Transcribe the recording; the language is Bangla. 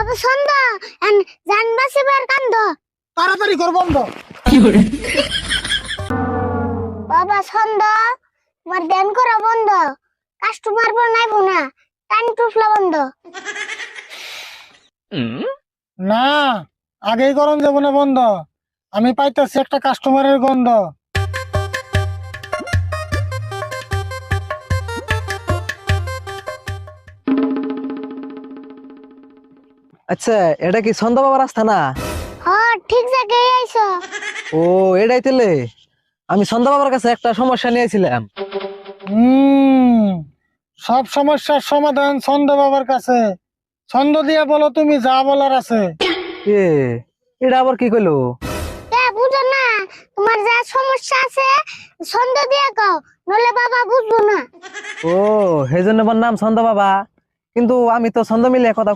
বাবা ছন্দ জান বাঁচিবার কান্দ। তাড়াতাড়ি কর বন্ধ। বাবা ছন্দ তোমার ধ্যান করা বন্ধ, কাস্টমার বানাইবো না, টান টুফলা বন্ধ। না, আগেই গরম যাবো না বন্ধ। আমি পাইতেছি একটা কাস্টমারের গন্ধ। আচ্ছা, এটা কি সন্ধ্যা বাবার রাস্তা না? হ্যাঁ ঠিক জায়গায় আইছো। ও, এটাই তেলে আমি সন্ধ্যা বাবার কাছে একটা সমস্যা নিয়েছিলাম। হুম, সব সমস্যার সমাধান ছন্দ বাবার কাছে। ছন্দ দিয়া বলো তুমি যা বলার আছে। এ এটা আবার কি কইলো? কে বুঝো না, তোমার যা সমস্যা আছে ছন্দ দিয়ে কও, নলে বাবা বুঝবো না। ও, সেই জন্য আমার নাম সন্ধ্যা বাবা, কিন্তু আমি তো ছন্দ মিলে কথা